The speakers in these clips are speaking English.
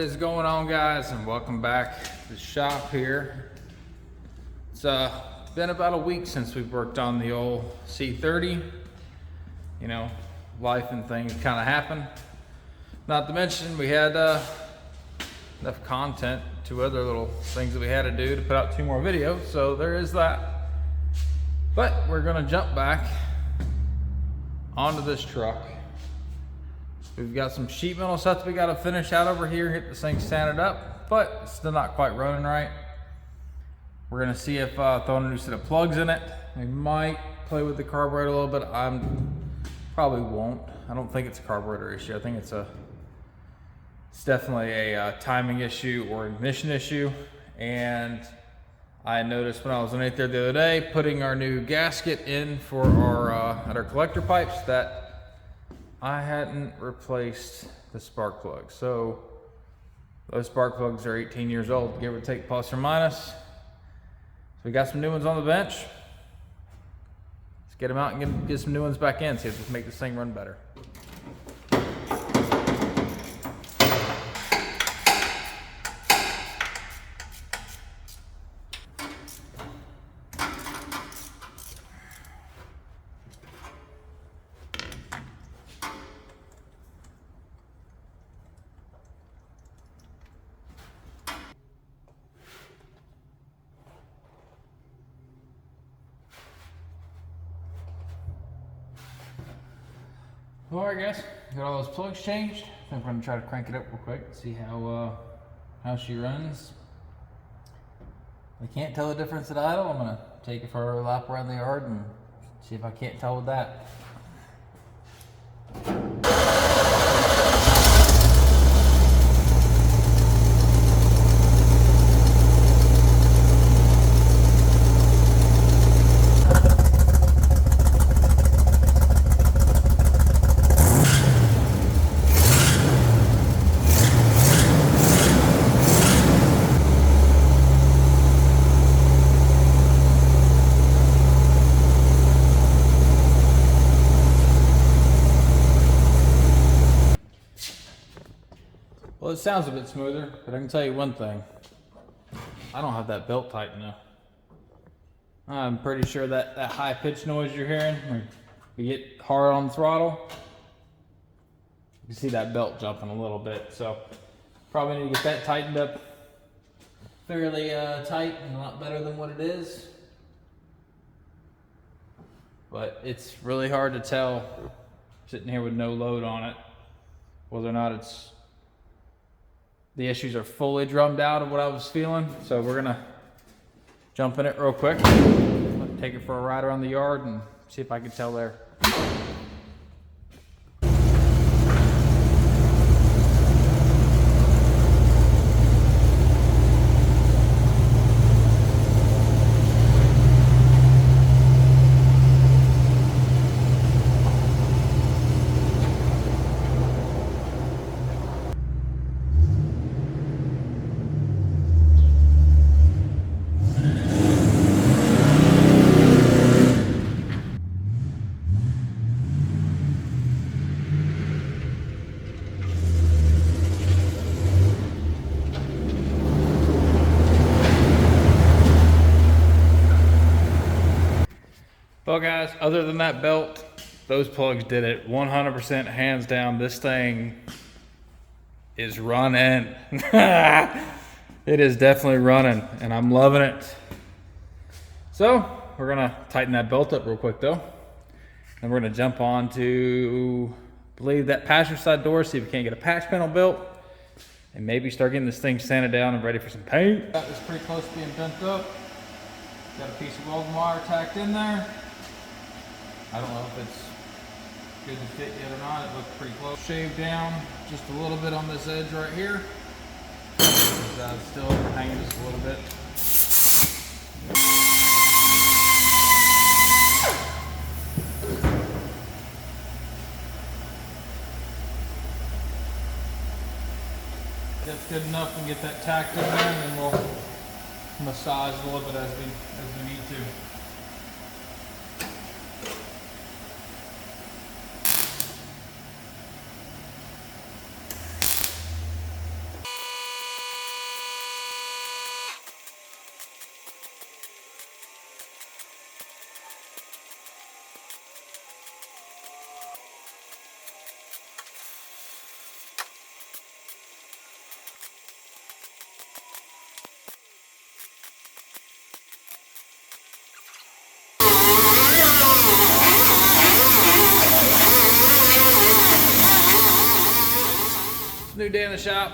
What is going on, guys, and welcome back to the shop here. It's been about a week since we've worked on the old C30. You know, life and things kind of happen. Not to mention we had enough content, two other little things that we had to do to put out 2 more videos, so there is that. But we're gonna jump back onto this truck. We've got some sheet metal stuff that we got to finish out over here, get this thing sanded up, but it's still not quite running right. We're gonna see if throwing a new set of plugs in it. We might play with the carburetor a little bit. Probably won't. I don't think it's a carburetor issue. I think it's definitely a timing issue or ignition issue. And I noticed when I was in it there the other day, putting our new gasket in for our collector pipes, that I hadn't replaced the spark plugs. So those spark plugs are 18 years old, give or take, plus or minus. So we got some new ones on the bench. Let's get them out and get some new ones back in, see if we can make this thing run better. Well, I guess got all those plugs changed. I think we're gonna try to crank it up real quick, see how she runs. I can't tell the difference at idle. I'm gonna take it for a lap around the yard and see if I can't tell with that. Well, it sounds a bit smoother, but I can tell you one thing. I don't have that belt tight enough. I'm pretty sure that high-pitched noise you're hearing, when you get hard on the throttle, you can see that belt jumping a little bit. So probably need to get that tightened up fairly tight and a lot better than what it is. But it's really hard to tell, sitting here with no load on it, whether or not the issues are fully drummed out of what I was feeling. So we're gonna jump in it real quick, take it for a ride around the yard and see if I can tell there. Well, guys, other than that belt, those plugs did it 100% hands down. This thing is running. It is definitely running, and I'm loving it. So we're gonna tighten that belt up real quick though, and we're gonna jump on to, I believe, that passenger side door, see if we can't get a patch panel built, and maybe start getting this thing sanded down and ready for some paint. That was pretty close to being bent up. Got a piece of welding wire tacked in there. I don't know if it's good to fit yet or not. It looked pretty close. Shaved down just a little bit on this edge right here. It's still overhanging just a little bit. That's good enough. We'll get that tacked in there, and then we'll massage a little bit as we need to. new day in the shop.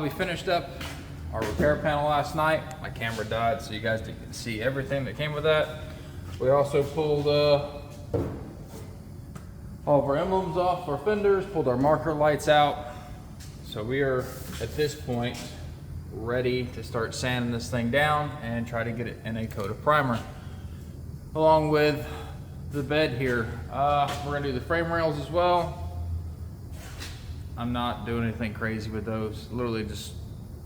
We finished up our repair panel last night. My camera died, so you guys didn't see everything that came with that. We also pulled all of our emblems off our fenders, pulled our marker lights out. So we are, at this point, ready to start sanding this thing down and try to get it in a coat of primer. Along with the bed here. We're gonna do the frame rails as well. I'm not doing anything crazy with those. Literally just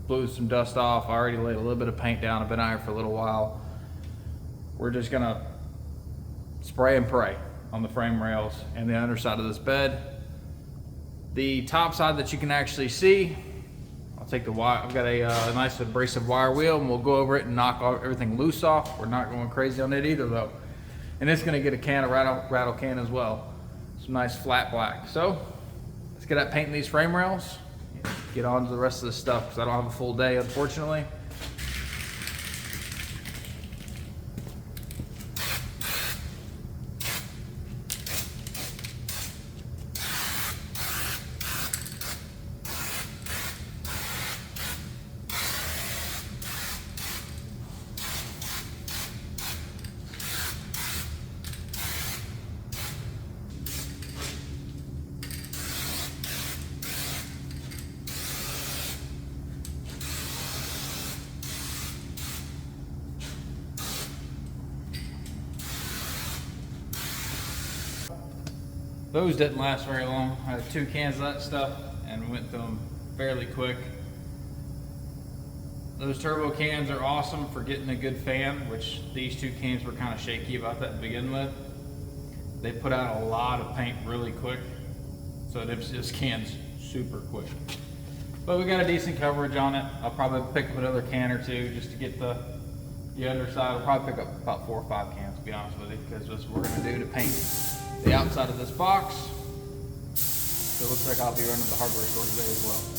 blew some dust off. I already laid a little bit of paint down. I've been out here for a little while. We're just gonna spray and pray on the frame rails and the underside of this bed. The top side that you can actually see, I'll take the wire. I've got a nice abrasive wire wheel, and we'll go over it and knock everything loose off. We're not going crazy on it either though. And it's gonna get a can of rattle can as well. Some nice flat black. So let's get at painting these frame rails, get on to the rest of the stuff because I don't have a full day, unfortunately. Those didn't last very long. I had 2 cans of that stuff and went through them fairly quick. Those turbo cans are awesome for getting a good fan, which these 2 cans were kind of shaky about that to begin with. They put out a lot of paint really quick, so this can's super quick. But we got a decent coverage on it. I'll probably pick up another can or 2 just to get the underside. I'll probably pick up about 4 or 5 cans, to be honest with you, because that's what we're gonna do to paint the outside of this box. So it looks like I'll be running to the hardware store today as well.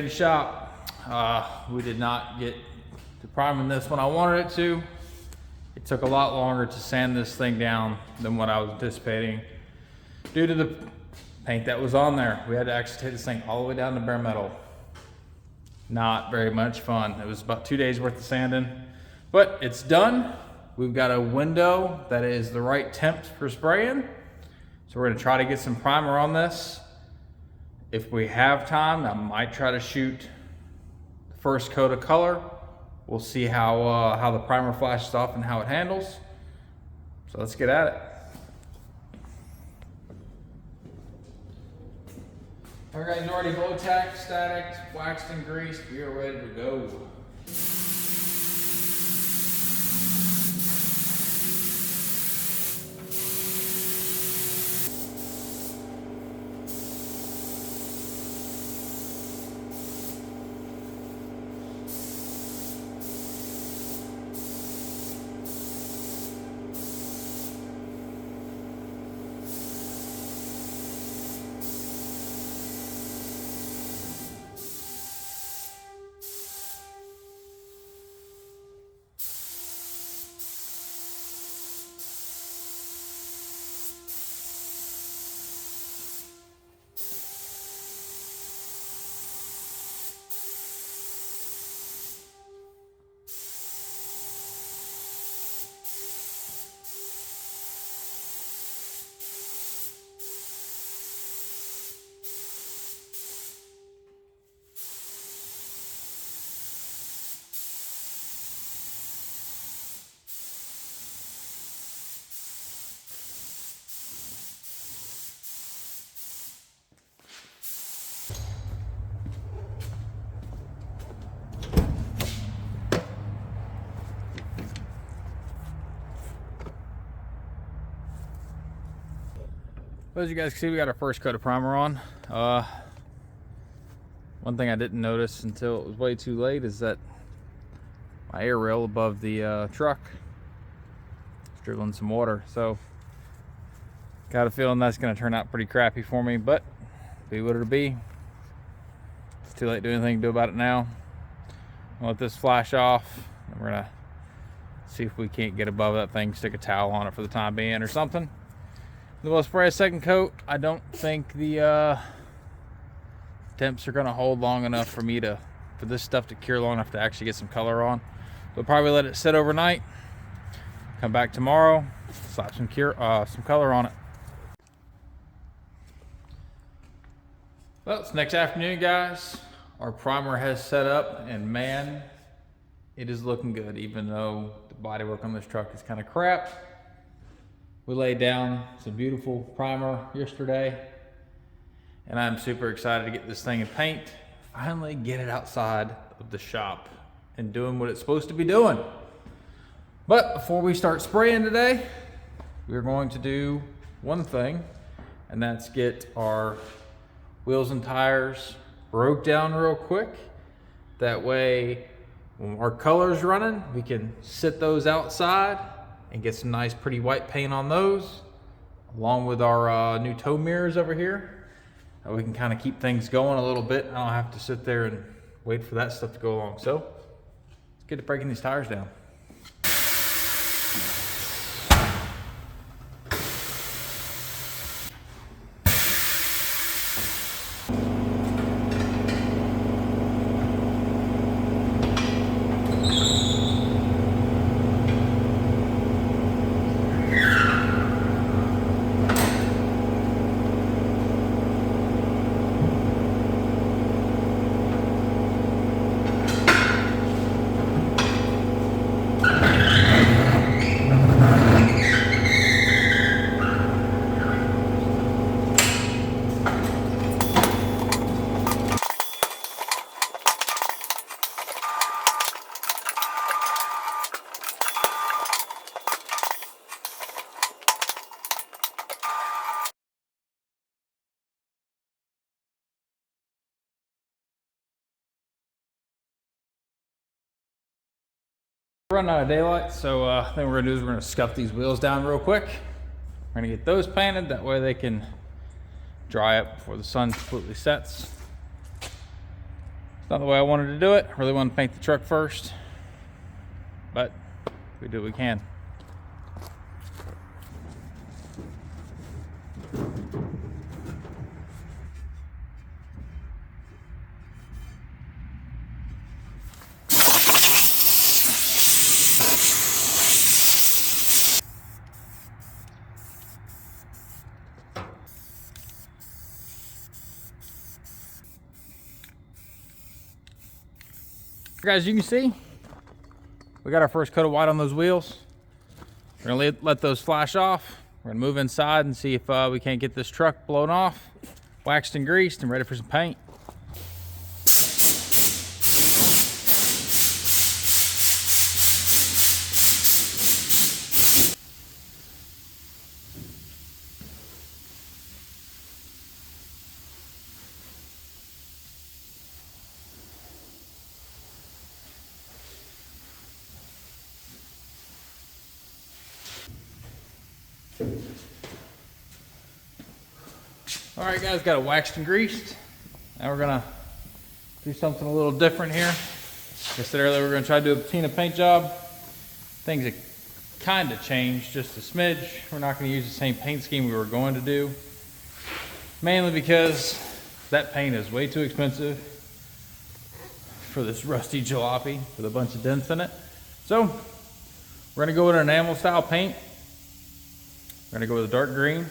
Shop. We did not get to priming this when I wanted it to. It took a lot longer to sand this thing down than what I was anticipating due to the paint that was on there. We had to actually take this thing all the way down to bare metal. Not very much fun. It was about 2 days worth of sanding, but it's done. We've got a window that is the right temp for spraying. So we're gonna try to get some primer on this. If we have time, I might try to shoot the first coat of color. We'll see how the primer flashes off and how it handles. So let's get at it. All right, guys, already blow tacked, static, waxed and greased. We are ready to go. Well, as you guys can see, we got our first coat of primer on. One thing I didn't notice until it was way too late is that my air rail above the truck is dribbling some water. So got a feeling that's going to turn out pretty crappy for me, but be what it'll be. It's too late to do anything to do about it now. I'll let this flash off, and we're gonna see if we can't get above that thing, stick a towel on it for the time being or something. Then we'll spray a second coat. I don't think the temps are gonna hold long enough for this stuff to cure long enough to actually get some color on. We'll probably let it sit overnight, come back tomorrow, slap some color on it. Well, it's next afternoon, guys. Our primer has set up, and man, it is looking good, even though the bodywork on this truck is kind of crap. We laid down some beautiful primer yesterday, and I'm super excited to get this thing in paint, finally get it outside of the shop and doing what it's supposed to be doing. But before we start spraying today, we're going to do one thing, and that's get our wheels and tires broke down real quick. That way, when our color's running, we can sit those outside and get some nice pretty white paint on those, along with our new tow mirrors over here. We can kind of keep things going a little bit. I don't have to sit there and wait for that stuff to go along. So let's get to breaking these tires down. Running out of daylight, so I think we're gonna do is we're gonna scuff these wheels down real quick. We're gonna get those painted, that way they can dry up before the sun completely sets. It's not the way I wanted to do it. I really want to paint the truck first, but we do what we can. Guys, you can see we got our first coat of white on those wheels. We're gonna let those flash off. We're gonna move inside and see if we can't get this truck blown off, waxed and greased, and ready for some paint. All right, guys, got it waxed and greased. Now we're gonna do something a little different here. Like I said earlier, we're gonna try to do a patina paint job. Things have kind of changed just a smidge. We're not gonna use the same paint scheme we were going to do, mainly because that paint is way too expensive for this rusty jalopy with a bunch of dents in it. So we're gonna go with an enamel style paint. We're gonna go with a dark green.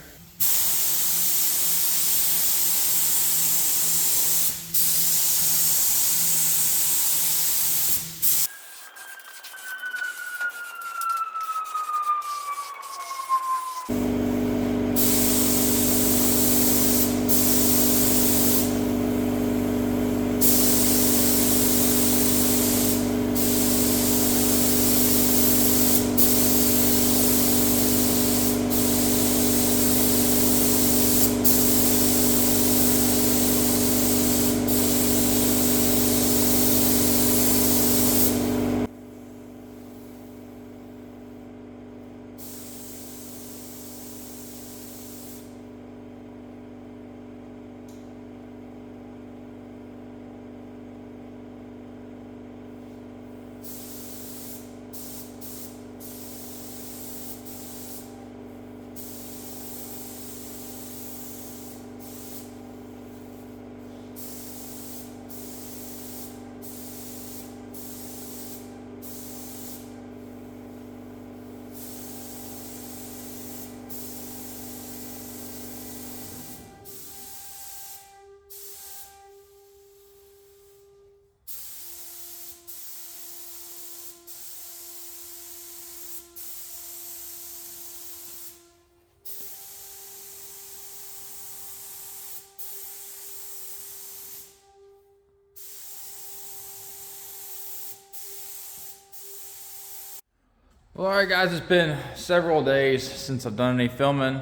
Well, alright guys, it's been several days since I've done any filming.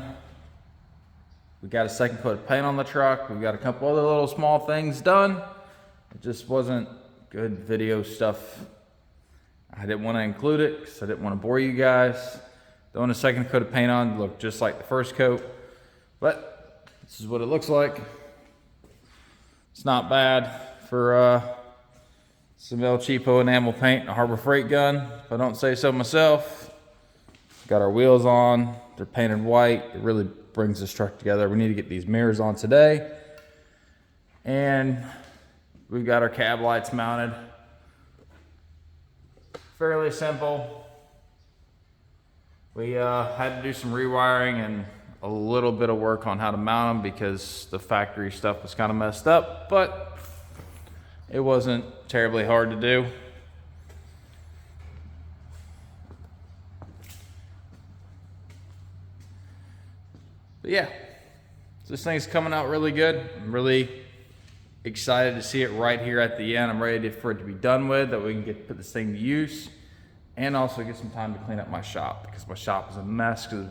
We got a second coat of paint on the truck. We've got a couple other little small things done. It just wasn't good video stuff. I didn't want to include it because I didn't want to bore you guys. Throwing a second coat of paint on looked just like the first coat, but this is what it looks like. It's not bad for some El Cheapo enamel paint and a Harbor Freight gun, if I don't say so myself. Got our wheels on, they're painted white. It really brings this truck together. We need to get these mirrors on today. And we've got our cab lights mounted. Fairly simple. We had to do some rewiring and a little bit of work on how to mount them because the factory stuff was kind of messed up, but it wasn't terribly hard to do. But yeah, this thing's coming out really good. I'm really excited to see it right here at the end. I'm ready for it to be done with, that we can put this thing to use and also get some time to clean up my shop because my shop is a mess. Because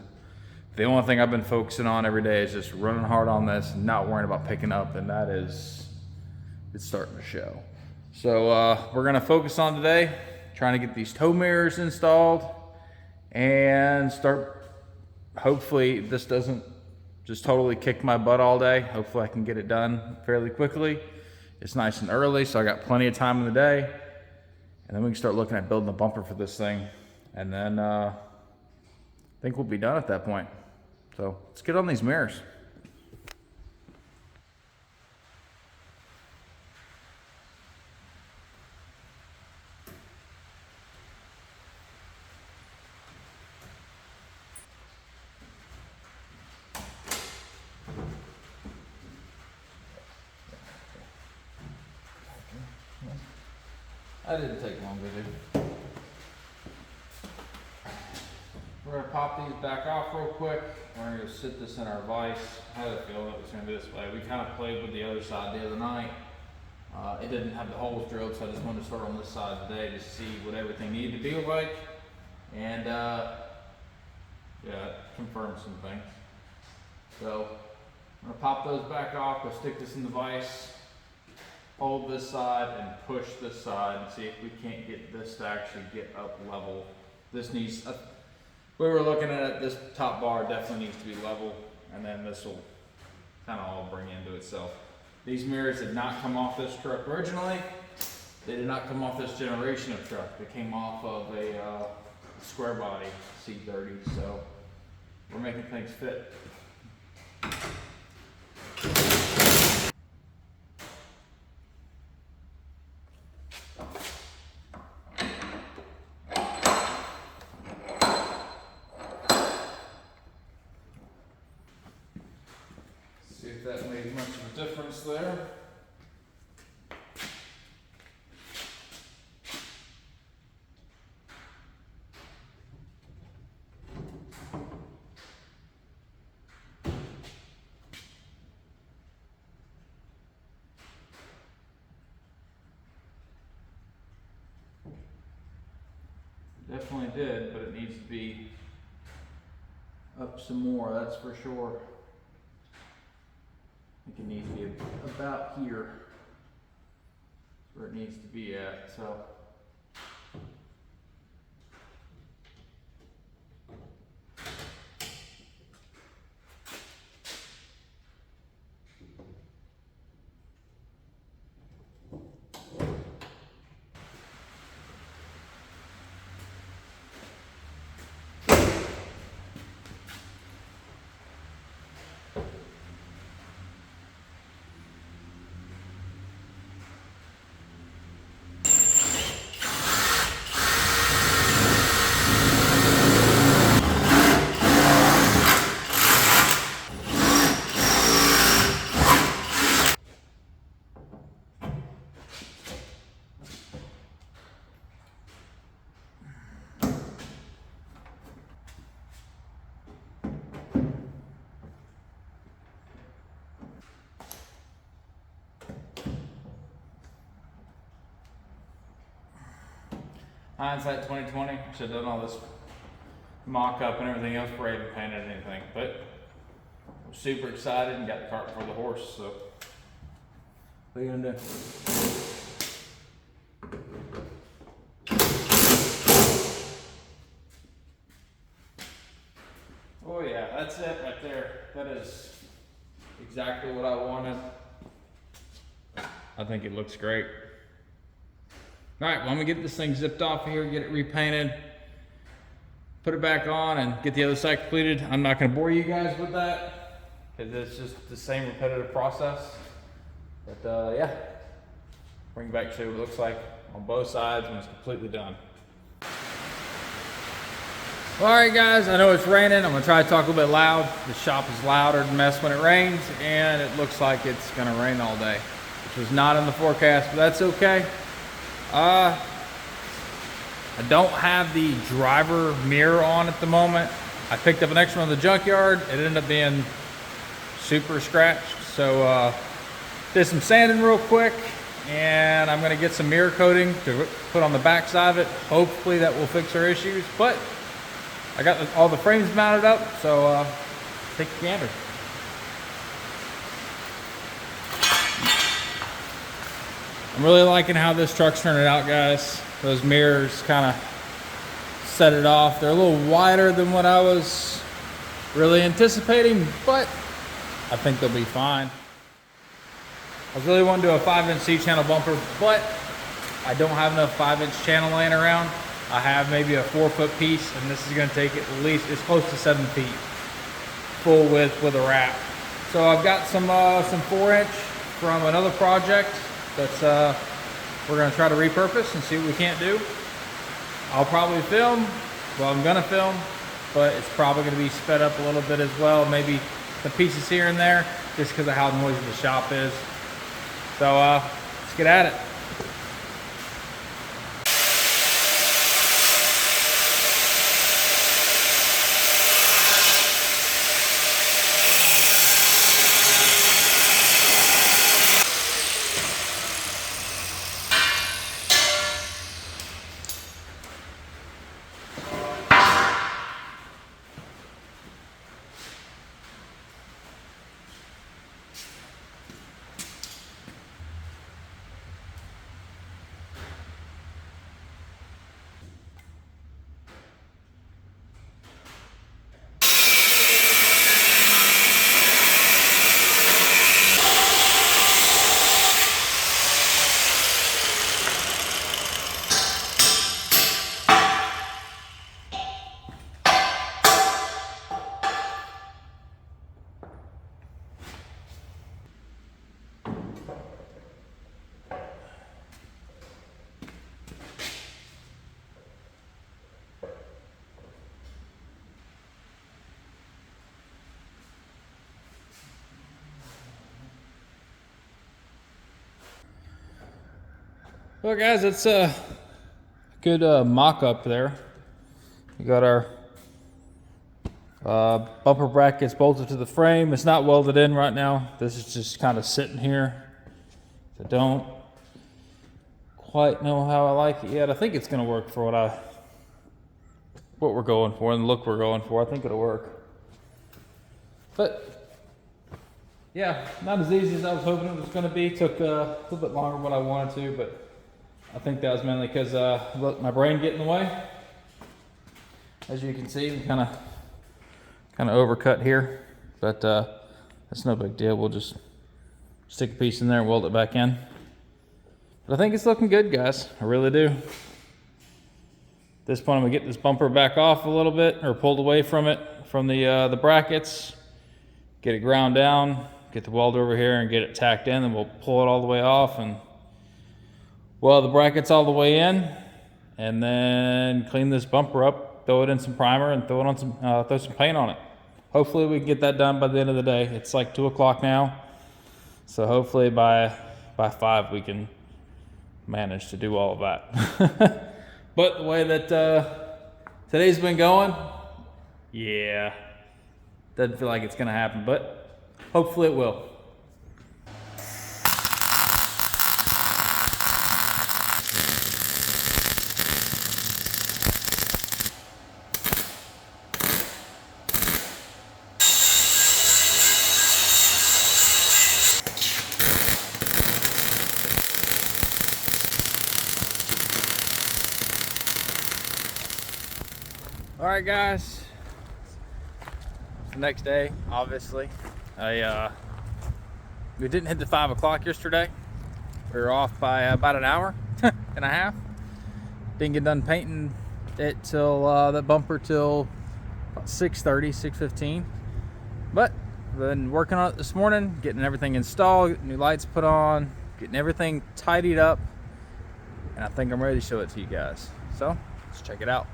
the only thing I've been focusing on every day is just running hard on this and not worrying about picking up, and that is, it's starting to show. So we're gonna focus on today, trying to get these tow mirrors installed and start, hopefully this doesn't just totally kick my butt all day. Hopefully I can get it done fairly quickly. It's nice and early, so I got plenty of time in the day. And then we can start looking at building a bumper for this thing. And then I think we'll be done at that point. So let's get on these mirrors. That didn't take long to do. We're gonna pop these back off real quick. We're gonna sit this in our vise. I had a feeling it was gonna be this way. We kind of played with the other side the other night. It didn't have the holes drilled, so I just wanted to start on this side today to see what everything needed to be like. And yeah, confirm some things. So I'm gonna pop those back off. We'll stick this in the vise. Hold this side and push this side and see if we can't get this to actually get up level. This needs, we were looking at it, this top bar definitely needs to be level, and then this will kind of all bring into itself. These mirrors did not come off this truck originally. They did not come off this generation of truck. They came off of a square body C30, so we're making things fit. See if that made much of a difference there. Definitely did, but it needs to be up some more, that's for sure. I think it needs to be about here where it needs to be at, so. Hindsight 2020, should have done all this mock up and everything else before I even painted anything. But I'm super excited and got the cart before the horse, so what are you gonna do? Oh yeah, that's it right there. That is exactly what I wanted. I think it looks great. All right, well, I'm gonna get this thing zipped off of here, get it repainted, put it back on, and get the other side completed. I'm not gonna bore you guys with that, because it's just the same repetitive process. But yeah, bring it back to what it looks like on both sides when it's completely done. All right, guys, I know it's raining. I'm gonna try to talk a little bit loud. The shop is louder than mess when it rains, and it looks like it's gonna rain all day, which was not in the forecast, but that's okay. I don't have the driver mirror on at the moment. I picked up an extra one in the junkyard. It ended up being super scratched. So did some sanding real quick, and I'm gonna get some mirror coating to put on the back side of it. Hopefully that will fix our issues, but I got all the frames mounted up, so take a gander. I'm really liking how this truck's turning out, guys. Those mirrors kind of set it off. They're a little wider than what I was really anticipating, but I think they'll be fine. I was really wanting to do a 5-inch C-channel bumper, but I don't have enough 5-inch channel laying around. I have maybe a 4-foot piece, and this is gonna take at least, it's close to 7 feet full width with a wrap. So I've got some 4-inch from another project that's we're gonna try to repurpose and see what we can't do. I'll probably film, well, I'm gonna film, but it's probably gonna be sped up a little bit as well. Maybe some pieces here and there, just because of how noisy the shop is. So let's get at it. Well, guys, it's a good mock-up there. We got our bumper brackets bolted to the frame. It's not welded in right now. This is just kind of sitting here. I don't quite know how I like it yet. I think it's going to work for what we're going for and the look we're going for. I think it'll work. But yeah, not as easy as I was hoping it was going to be. Took a little bit longer than what I wanted to, but I think that was mainly because let my brain get in the way. As you can see, we kind of overcut here, but that's no big deal. We'll just stick a piece in there and weld it back in. But I think it's looking good, guys. I really do. At this point, I'm gonna get this bumper back off a little bit, or pulled away from it, from the brackets. Get it ground down. Get the welder over here and get it tacked in, and we'll pull it all the way off and weld the brackets all the way in, and then clean this bumper up, throw it in some primer, and throw some paint on it. Hopefully we can get that done by the end of the day. It's like 2 o'clock now, so hopefully by 5 we can manage to do all of that. But the way that today's been going, yeah, doesn't feel like it's gonna happen, but hopefully it will. All right, guys. It's the next day, obviously. We didn't hit the 5 o'clock yesterday. We were off by about an hour and a half. Didn't get done painting it till the bumper till about 6:30, 6:15. But been working on it this morning, getting everything installed, getting new lights put on, getting everything tidied up, and I think I'm ready to show it to you guys. So let's check it out.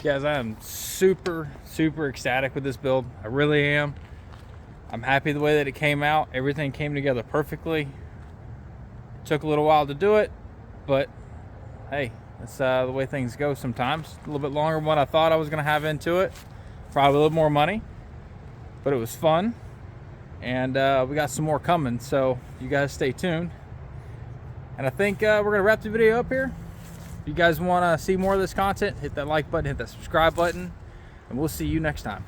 Guys, I am super ecstatic with this build. I really am. I'm happy the way that it came out. Everything came together perfectly. It took a little while to do it, but hey, that's the way things go sometimes. A little bit longer than what I thought I was gonna have into it. Probably a little more money, but it was fun. And we got some more coming, so you guys stay tuned. And I think we're gonna wrap the video up here. If you guys want to see more of this content, hit that like button, hit that subscribe button, and we'll see you next time.